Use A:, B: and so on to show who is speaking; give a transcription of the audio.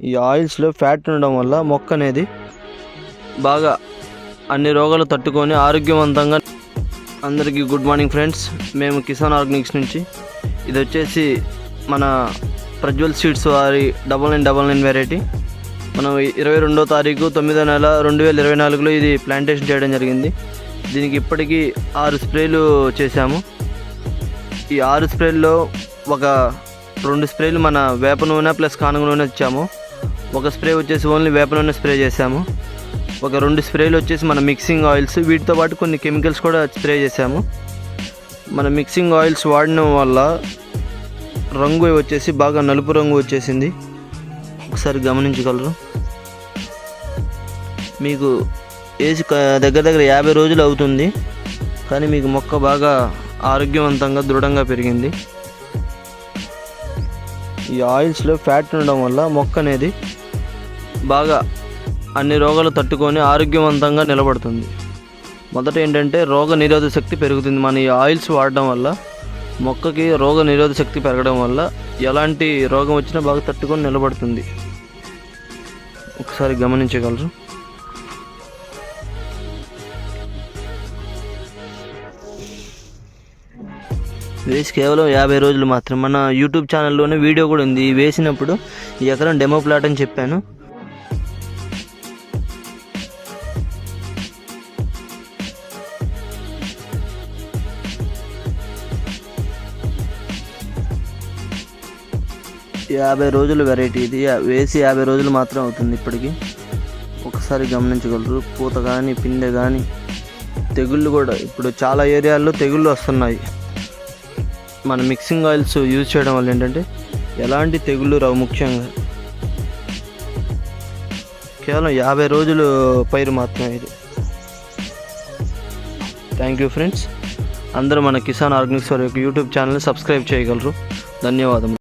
A: ఈ ఆయిల్స్లో ఫ్యాట్ ఉండడం వల్ల మొక్క అనేది బాగా అన్ని రోగాలు తట్టుకొని ఆరోగ్యవంతంగా. అందరికీ గుడ్ మార్నింగ్ ఫ్రెండ్స్, మేము కిసాన్ ఆర్గానిక్స్ నుంచి. ఇది వచ్చేసి మన ప్రజ్వల్ సీడ్స్ వారి 9999 వెరైటీ. మనం 22వ తారీఖు 9వ నెల 2024లో ఇది ప్లాంటేషన్ చేయడం జరిగింది. దీనికి ఇప్పటికీ 6 స్ప్రేలు చేశాము. ఈ 6 స్ప్రేల్లో ఒక 2 స్ప్రేలు మన వేప నూనె ప్లస్ కానుగ నూనె ఇచ్చాము. ఒక స్ప్రే వచ్చేసి ఓన్లీ వేప నూనె స్ప్రే చేశాము. ఒక 2 స్ప్రేలు వచ్చేసి మన మిక్సింగ్ ఆయిల్స్, వీటితో పాటు కొన్ని కెమికల్స్ కూడా స్ప్రే చేశాము. మన మిక్సింగ్ ఆయిల్స్ వాడడం వల్ల రంగు వచ్చేసి బాగా నలుపు రంగు వచ్చేసింది. ఒకసారి గమనించగలరు. మీకు ఏజ్ దగ్గర 50 రోజులు అవుతుంది, కానీ మీకు మొక్క బాగా ఆరోగ్యవంతంగా దృఢంగా పెరిగింది. ఈ ఆయిల్స్లో ఫ్యాట్ ఉండడం వల్ల మొక్క అనేది బాగా అన్ని రోగాలు తట్టుకొని ఆరోగ్యవంతంగా నిలబడుతుంది. మొదట ఏంటంటే రోగ నిరోధక శక్తి పెరుగుతుంది. మన ఈ ఆయిల్స్ వాడడం వల్ల మొక్కకి రోగ నిరోధక శక్తి పెరగడం వల్ల ఎలాంటి రోగం వచ్చినా బాగా తట్టుకొని నిలబడుతుంది. ఒకసారి గమనించగలరు. వేసి కేవలం 50 రోజులు మాత్రం. మన యూట్యూబ్ ఛానల్లోనే వీడియో కూడా ఉంది. వేసినప్పుడు ఈ ఎకరం డెమో ప్లాట్ అని చెప్పాను. ఈ 50 రోజుల వెరైటీ ఇది. వేసి 50 రోజులు మాత్రం అవుతుంది ఇప్పటికి. ఒకసారి గమనించగలరు. పూత కానీ పిందె కానీ తెగుళ్ళు కూడా ఇప్పుడు చాలా ఏరియాల్లో తెగుళ్ళు వస్తున్నాయి. మన మిక్సింగ్ ఆయిల్స్ యూజ్ చేయడం వల్ల ఏంటంటే ఎలాంటి తెగుళ్ళు రావు. ముఖ్యంగా కేవలం 50 రోజులు పైరు మాత్రమే ఇది. Thank you friends. అందరూ మన కిసాన్ ఆర్గానిక్స్ వారి యొక్క యూట్యూబ్ ఛానల్ని సబ్స్క్రైబ్ చేయగలరు. ధన్యవాదములు.